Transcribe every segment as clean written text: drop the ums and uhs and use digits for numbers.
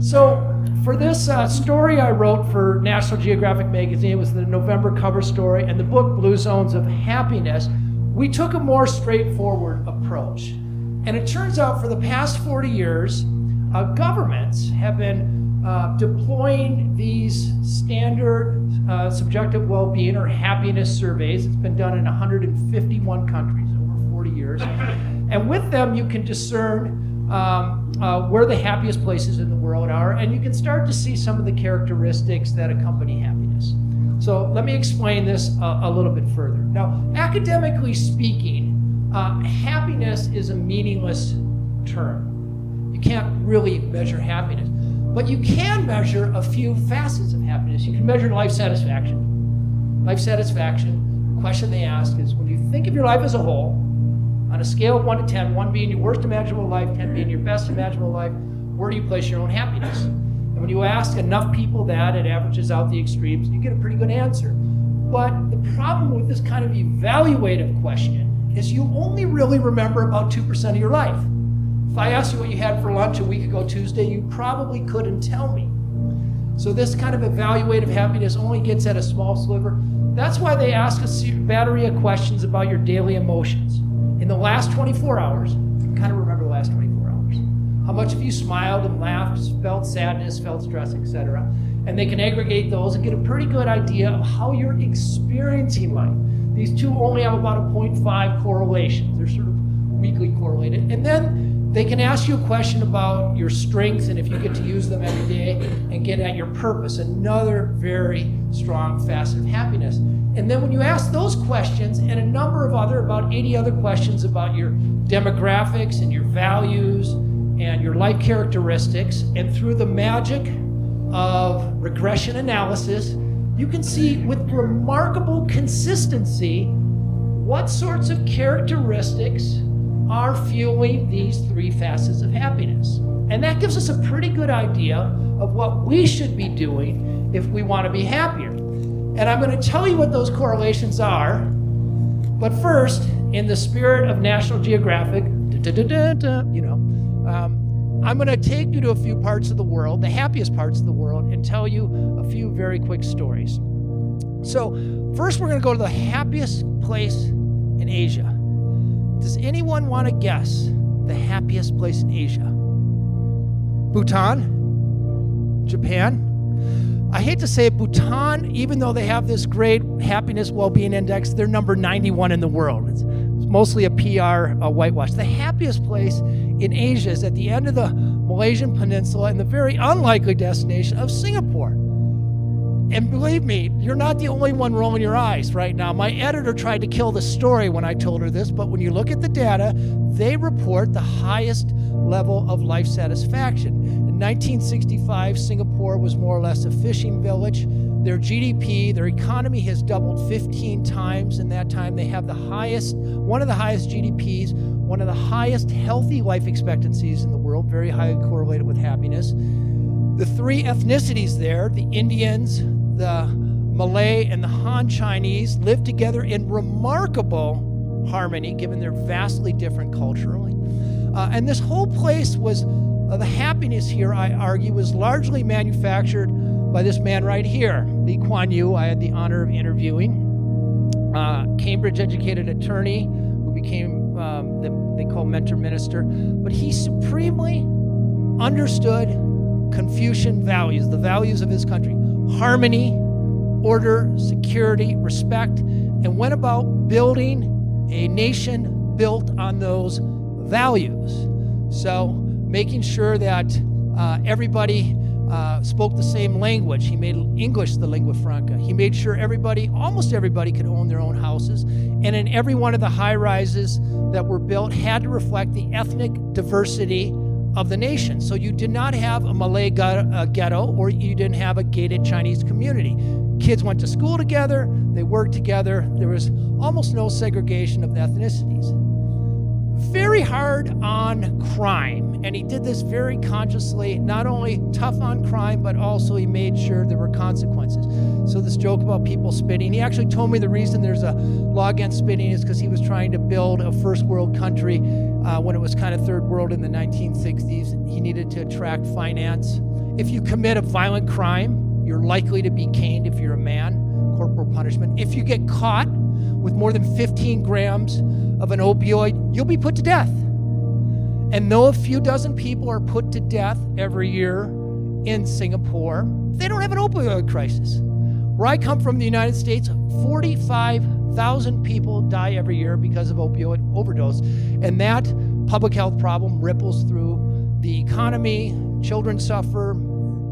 So for this story I wrote for National Geographic magazine, it was the November cover story, and the book Blue Zones of Happiness, we took a more straightforward approach. And it turns out for the past 40 years, governments have been deploying these standard subjective well-being or happiness surveys. It's been done in 151 countries over 40 years. And with them, you can discern where the happiest places in the world are, and you can start to see some of the characteristics that accompany happiness. So let me explain this a little bit further. Now, academically speaking, happiness is a meaningless term. You can't really measure happiness, but you can measure a few facets of happiness. You can measure life satisfaction. Life satisfaction, the question they ask is, when you think of your life as a whole, on a scale of 1 to 10, 1 being your worst imaginable life, 10 being your best imaginable life, where do you place your own happiness? And when you ask enough people that, it averages out the extremes, you get a pretty good answer. But the problem with this kind of evaluative question is you only really remember about 2% of your life. If I asked you what you had for lunch a week ago Tuesday, you probably couldn't tell me. So this kind of evaluative happiness only gets at a small sliver. That's why they ask a battery of questions about your daily emotions. In the last 24 hours, you kind of remember the last 24 hours. How much have you smiled and laughed, felt sadness, felt stress, etc. And they can aggregate those and get a pretty good idea of how you're experiencing life. These two only have about a 0.5 correlation. They're sort of weakly correlated. And then they can ask you a question about your strengths and if you get to use them every day, and get at your purpose, another very strong facet of happiness. And then when you ask those questions and a number of other, about 80 other questions about your demographics and your values and your life characteristics, and through the magic of regression analysis, you can see with remarkable consistency what sorts of characteristics are fueling these three facets of happiness. And that gives us a pretty good idea of what we should be doing if we want to be happier. And I'm going to tell you what those correlations are. But first, in the spirit of National Geographic, I'm going to take you to a few parts of the world, the happiest parts of the world, and tell you a few very quick stories. So first, we're going to go to the happiest place in Asia. Does anyone want to guess the happiest place in Asia? Bhutan? Japan? I hate to say it, Bhutan, even though they have this great happiness well-being index, they're number 91 in the world. It's mostly a PR whitewash. The happiest place in Asia is at the end of the Malaysian Peninsula in the very unlikely destination of Singapore. And believe me, you're not the only one rolling your eyes right now. My editor tried to kill the story when I told her this, but when you look at the data, they report the highest level of life satisfaction. In 1965, Singapore was more or less a fishing village. Their GDP, their economy has doubled 15 times in that time. They have one of the highest GDPs, one of the highest healthy life expectancies in the world, very highly correlated with happiness. The three ethnicities there, the Indians, the Malay, and the Han Chinese, live together in remarkable harmony, given they're vastly different culturally. And this whole place was, the happiness here, I argue, was largely manufactured by this man right here, Lee Kuan Yew. I had the honor of interviewing. Cambridge-educated attorney who became, they call mentor minister. But he supremely understood Confucian values, the values of his country: harmony, order, security, respect, and went about building a nation built on those values. So making sure that everybody spoke the same language. He made English the lingua franca. He made sure almost everybody could own their own houses. And in every one of the high-rises that were built had to reflect the ethnic diversity of the nation. So you did not have a Malay ghetto, or you didn't have a gated Chinese community. Kids went to school together, they worked together, there was almost no segregation of ethnicities. Very hard on crime, and he did this very consciously, not only tough on crime, but also he made sure there were consequences. So this joke about people spitting, he actually told me the reason there's a law against spitting is because he was trying to build a first world country when it was kind of third world in the 1960s. He needed to attract finance. If you commit a violent crime, you're likely to be caned if you're a man, corporal punishment. If you get caught with more than 15 grams of an opioid, you'll be put to death. And though a few dozen people are put to death every year in Singapore, they don't have an opioid crisis. Where I come from, the United States, 45,000 people die every year because of opioid overdose. And that public health problem ripples through the economy, children suffer,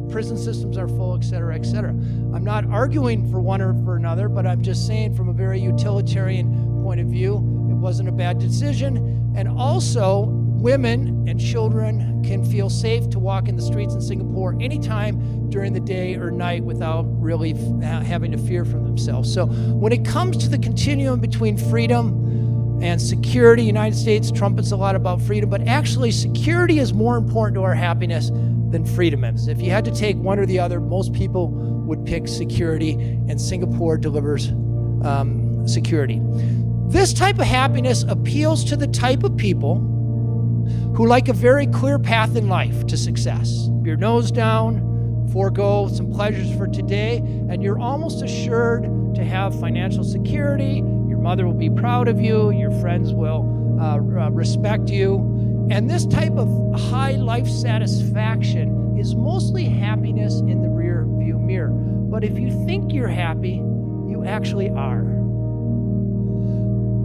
prison systems are full, et cetera, et cetera. I'm not arguing for one or for another, but I'm just saying from a very utilitarian point of view, it wasn't a bad decision. And also, women and children can feel safe to walk in the streets in Singapore anytime during the day or night without really having to fear for themselves. So when it comes to the continuum between freedom and security, United States trumpets a lot about freedom, but actually security is more important to our happiness than freedom is. If you had to take one or the other, most people would pick security, and Singapore delivers security. This type of happiness appeals to the type of people who like a very clear path in life to success. Your nose down, forego some pleasures for today, and you're almost assured to have financial security. Your mother will be proud of you. Your friends will respect you. And this type of high life satisfaction is mostly happiness in the rear view mirror. But if you think you're happy, you actually are.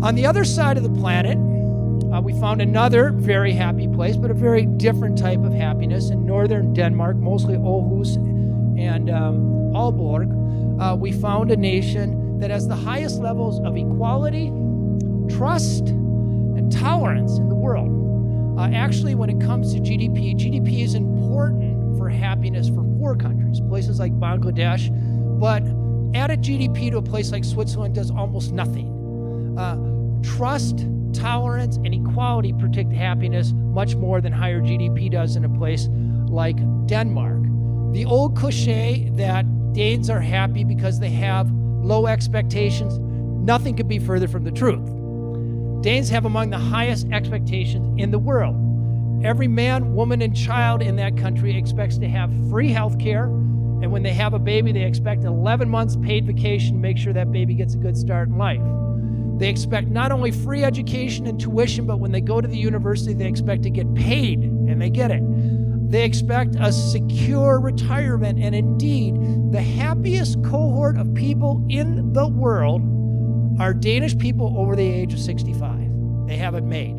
On the other side of the planet, we found another very happy place, but a very different type of happiness in northern Denmark, mostly Aarhus and Aalborg. We found a nation that has the highest levels of equality, trust, and tolerance in the world. Actually, when it comes to GDP is important for happiness for poor countries, places like Bangladesh, but added GDP to a place like Switzerland does almost nothing. Trust, tolerance, and equality predict happiness much more than higher GDP does in a place like Denmark. The old cliche that Danes are happy because they have low expectations, nothing could be further from the truth. Danes have among the highest expectations in the world. Every man, woman, and child in that country expects to have free health care, and when they have a baby, they expect 11 months paid vacation to make sure that baby gets a good start in life. They expect not only free education and tuition, but when they go to the university, they expect to get paid, and they get it. They expect a secure retirement, and indeed, the happiest cohort of people in the world are Danish people over the age of 65. They have it made.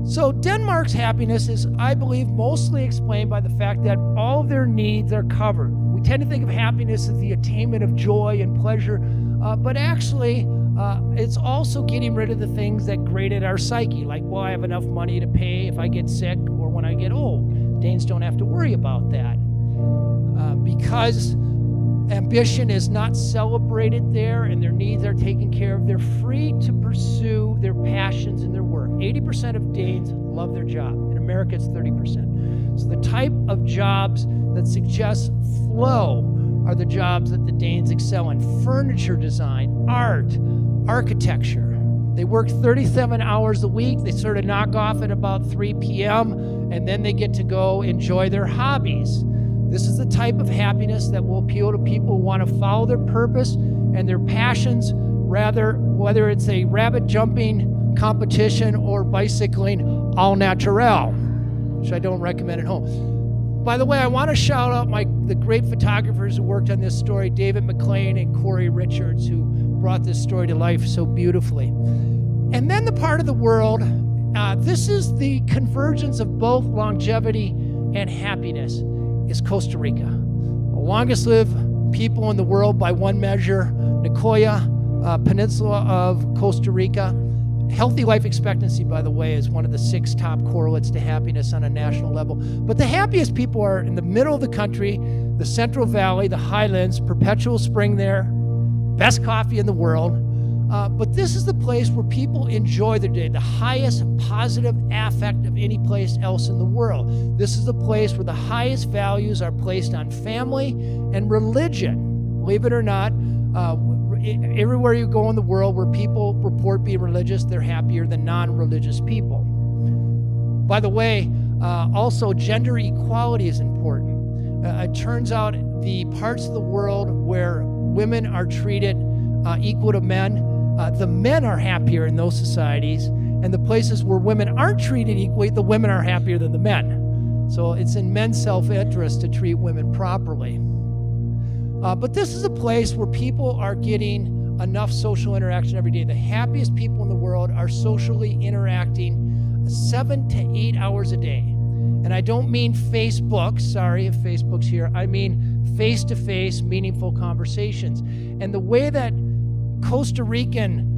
So Denmark's happiness is, I believe, mostly explained by the fact that all of their needs are covered. We tend to think of happiness as the attainment of joy and pleasure, but actually, it's also getting rid of the things that grated our psyche, like, well, I have enough money to pay if I get sick or when I get old. Danes don't have to worry about that because ambition is not celebrated there and their needs are taken care of. They're free to pursue their passions in their work. 80% of Danes love their job. In America, it's 30%. So the type of jobs that suggest flow are the jobs that the Danes excel in. Furniture design, art, architecture. They work 37 hours a week. They sort of knock off at about 3 p.m., and then they get to go enjoy their hobbies. This is the type of happiness that will appeal to people who want to follow their purpose and their passions, rather, whether it's a rabbit jumping competition or bicycling au naturel, which I don't recommend at home. By the way, I want to shout out the great photographers who worked on this story, David McLean and Corey Richards, who brought this story to life so beautifully. And then the part of the world, this is the convergence of both longevity and happiness, is Costa Rica. The longest lived people in the world by one measure, Nicoya Peninsula of Costa Rica. Healthy life expectancy, by the way, is one of the 6 top correlates to happiness on a national level. But the happiest people are in the middle of the country, the Central Valley, the Highlands, perpetual spring there, best coffee in the world. But this is the place where people enjoy their day, the highest positive affect of any place else in the world. This is the place where the highest values are placed on family and religion. Believe it or not, everywhere you go in the world where people report being religious, they're happier than non-religious people. By the way, Also, gender equality is important. It turns out the parts of the world where women are treated equal to men, the men are happier in those societies, and the places where women aren't treated equally, the women are happier than the men. So it's in men's self-interest to treat women properly. But this is a place where people are getting enough social interaction every day. The happiest people in the world are socially interacting 7 to 8 hours a day. And I don't mean Facebook, sorry if Facebook's here, I mean face-to-face, meaningful conversations. And the way that Costa Rican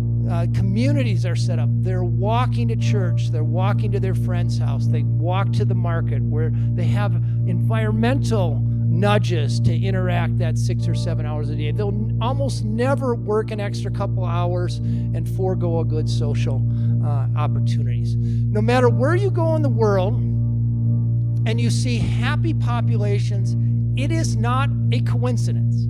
communities are set up, they're walking to church, they're walking to their friend's house, they walk to the market where they have environmental nudges to interact that 6 or 7 hours a day. They'll almost never work an extra couple hours and forego a good social opportunities. No matter where you go in the world and you see happy populations, it is not a coincidence.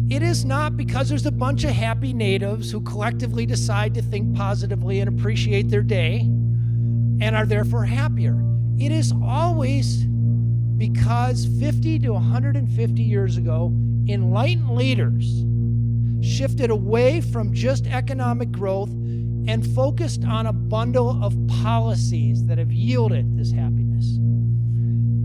It is not because there's a bunch of happy natives who collectively decide to think positively and appreciate their day and are therefore happier. It is always because 50 to 150 years ago, enlightened leaders shifted away from just economic growth and focused on a bundle of policies that have yielded this happiness.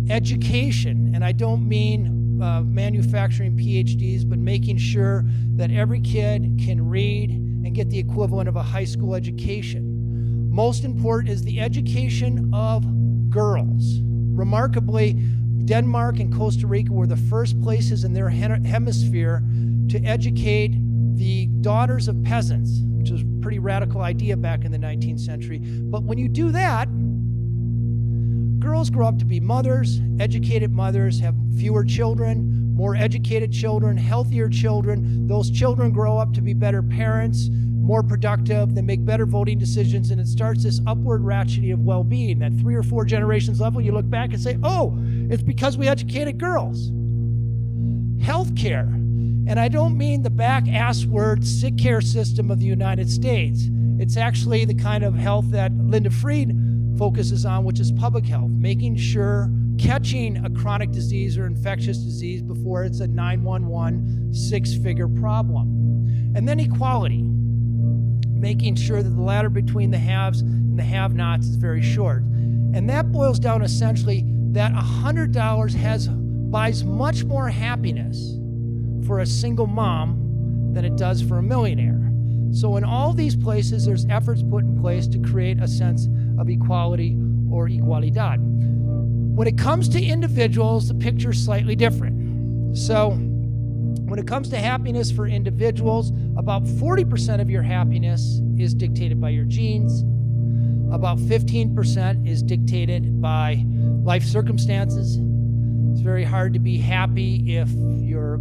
Education, and I don't mean manufacturing PhDs, but making sure that every kid can read and get the equivalent of a high school education. Most important is the education of girls. Remarkably, Denmark and Costa Rica were the first places in their hemisphere to educate the daughters of peasants, which was a pretty radical idea back in the 19th century. But when you do that, girls grow up to be mothers, educated mothers, have fewer children, more educated children, healthier children. Those children grow up to be better parents, more productive, they make better voting decisions, and it starts this upward ratcheting of well-being. That 3 or 4 generations level, you look back and say, oh, it's because we educated girls. Healthcare, and I don't mean the back-ass word sick care system of the United States. It's actually the kind of health that Linda Fried focuses on, which is public health, making sure catching a chronic disease or infectious disease before it's a 911 six-figure problem. And then equality, making sure that the ladder between the haves and the have-nots is very short. And that boils down essentially that $100 buys much more happiness for a single mom than it does for a millionaire. So in all these places, there's efforts put in place to create a sense of equality or igualdad. When it comes to individuals, the picture is slightly different. So when it comes to happiness for individuals, about 40% of your happiness is dictated by your genes. About 15% is dictated by life circumstances. It's very hard to be happy if you're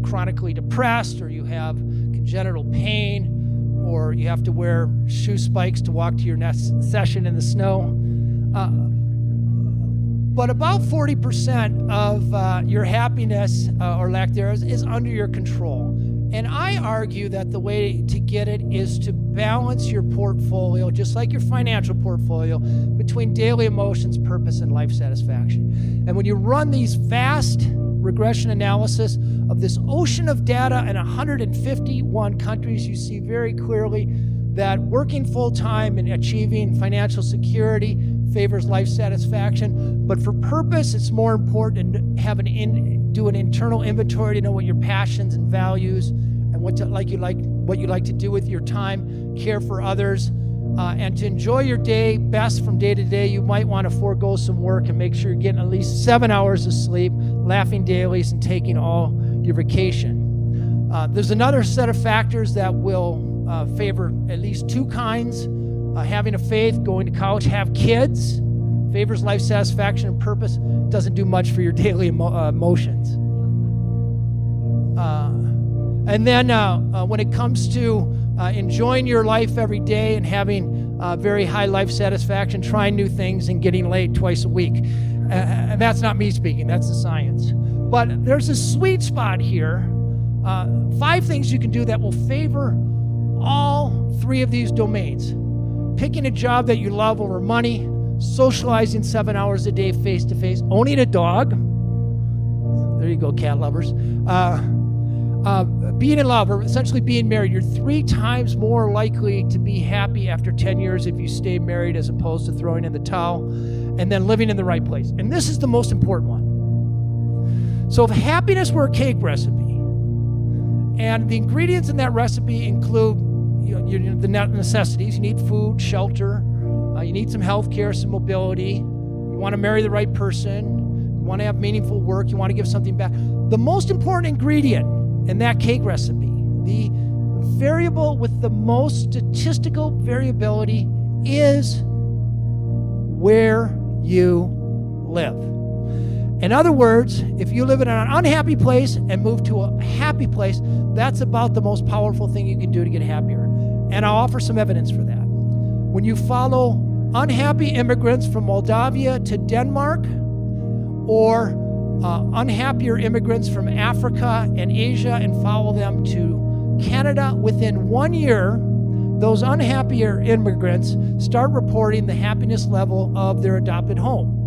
chronically depressed, or you have congenital pain, or you have to wear shoe spikes to walk to your next session in the snow. But about 40% of your happiness or lack thereof is under your control. And I argue that the way to get it is to balance your portfolio, just like your financial portfolio, between daily emotions, purpose, and life satisfaction. And when you run these vast regression analysis of this ocean of data in 151 countries, you see very clearly that working full-time and achieving financial security favors life satisfaction. But for purpose, it's more important to have do an internal inventory to know what your passions and values and what you like to do with your time, care for others, and to enjoy your day best from day to day. You might want to forego some work and make sure you're getting at least 7 hours of sleep, laughing dailies, and taking all your vacation. There's another set of factors that will favor at least two kinds. Having a faith, going to college, have kids, favors life satisfaction and purpose, doesn't do much for your daily emotions. And then when it comes to enjoying your life every day and having very high life satisfaction, trying new things and getting laid twice a week. And that's not me speaking, that's the science. But there's a sweet spot here. 5 things you can do that will favor all 3 of these domains. Picking a job that you love over money, socializing 7 hours a day face-to-face, owning a dog. There you go, cat lovers. Being in love, or essentially being married. You're 3 times more likely to be happy after 10 years if you stay married as opposed to throwing in the towel. And then living in the right place. And this is the most important one. So if happiness were a cake recipe, and the ingredients in that recipe include the necessities. You need food, shelter, you need some health care, some mobility, you want to marry the right person, you want to have meaningful work, you want to give something back. The most important ingredient in that cake recipe, the variable with the most statistical variability, is where you live. In other words, if you live in an unhappy place and move to a happy place, that's about the most powerful thing you can do to get happier. And I'll offer some evidence for that. When you follow unhappy immigrants from Moldavia to Denmark, or unhappier immigrants from Africa and Asia and follow them to Canada, within 1 year, those unhappier immigrants start reporting the happiness level of their adopted home.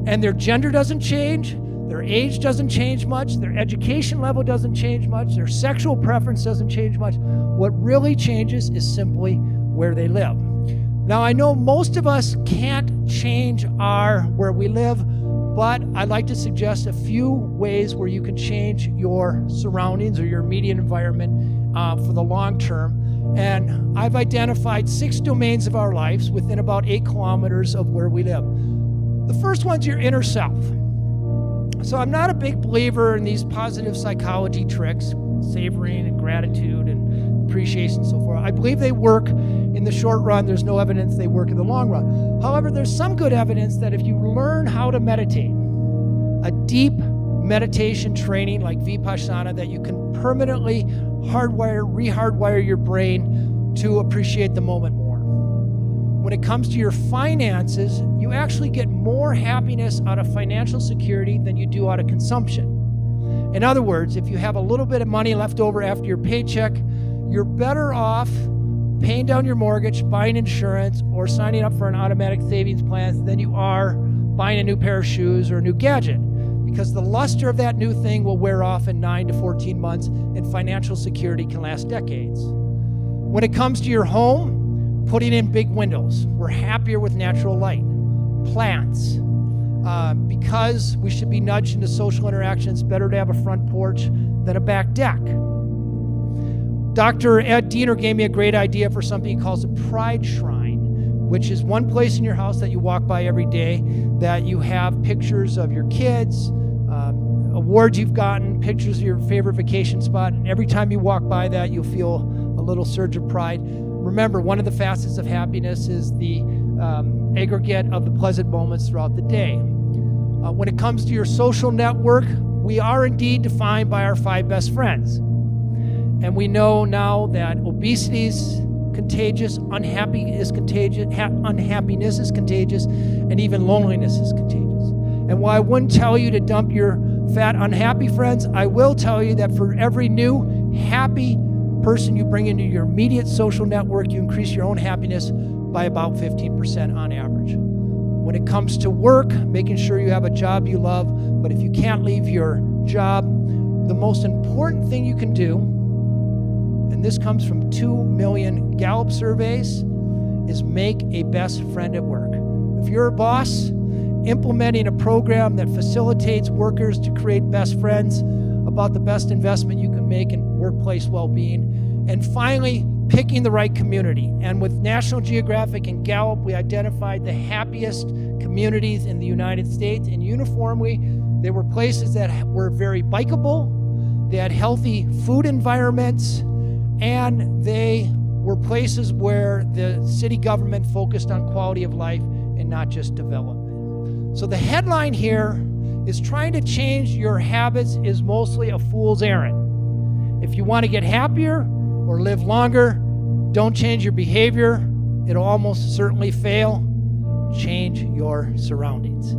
And their gender doesn't change, their age doesn't change much, their education level doesn't change much, their sexual preference doesn't change much. What really changes is simply where they live. Now, I know most of us can't change where we live, but I'd like to suggest a few ways where you can change your surroundings or your immediate environment for the long term. And I've identified 6 domains of our lives within about 8 kilometers of where we live. The first one's your inner self. So I'm not a big believer in these positive psychology tricks, savoring and gratitude and appreciation and so forth. I believe they work in the short run. There's no evidence they work in the long run. However, there's some good evidence that if you learn how to meditate, a deep meditation training like Vipassana, that you can permanently rehardwire your brain to appreciate the moment more. When it comes to your finances, you actually get more happiness out of financial security than you do out of consumption. In other words, if you have a little bit of money left over after your paycheck, you're better off paying down your mortgage, buying insurance, or signing up for an automatic savings plan than you are buying a new pair of shoes or a new gadget, because the luster of that new thing will wear off in 9 to 14 months, and financial security can last decades. When it comes to your home, putting in big windows. We're happier with natural light. Plants. Because we should be nudged into social interactions, better to have a front porch than a back deck. Dr. Ed Diener gave me a great idea for something he calls a pride shrine, which is one place in your house that you walk by every day that you have pictures of your kids, awards you've gotten, pictures of your favorite vacation spot, and every time you walk by that, you'll feel a little surge of pride. Remember, one of the facets of happiness is the aggregate of the pleasant moments throughout the day. When it comes to your social network, we are indeed defined by our 5 best friends. And we know now that obesity is contagious, unhappiness is contagious, and even loneliness is contagious. And while I wouldn't tell you to dump your fat, unhappy friends, I will tell you that for every new happy person you bring into your immediate social network, you increase your own happiness by about 15% on average. When it comes to work, making sure you have a job you love, but if you can't leave your job, the most important thing you can do, and this comes from 2 million Gallup surveys, is make a best friend at work. If you're a boss, implementing a program that facilitates workers to create best friends about the best investment you can make in workplace well-being. And finally, picking the right community. And with National Geographic and Gallup, we identified the happiest communities in the United States, and uniformly, they were places that were very bikeable, they had healthy food environments, and they were places where the city government focused on quality of life and not just development. So the headline here is trying to change your habits is mostly a fool's errand. If you want to get happier or live longer, don't change your behavior. It'll almost certainly fail. Change your surroundings.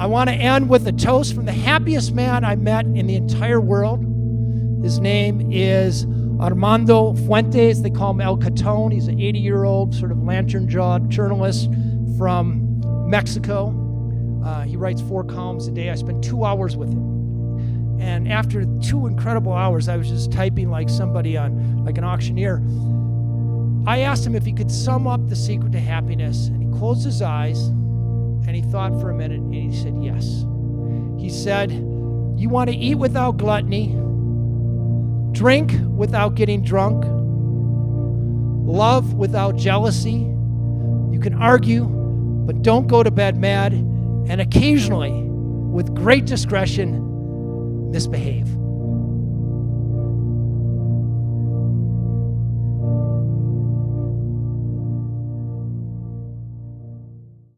I want to end with a toast from the happiest man I met in the entire world. His name is Armando Fuentes. They call him El Catón. He's an 80-year-old sort of lantern-jawed journalist, from Mexico. He writes 4 columns a day. I spent 2 hours with him. And after 2 incredible hours, I was just typing like somebody on, like an auctioneer. I asked him if he could sum up the secret to happiness, and he closed his eyes, and he thought for a minute, and he said, yes. He said, you want to eat without gluttony, drink without getting drunk, love without jealousy. You can argue, but don't go to bed mad, and occasionally, with great discretion, misbehave.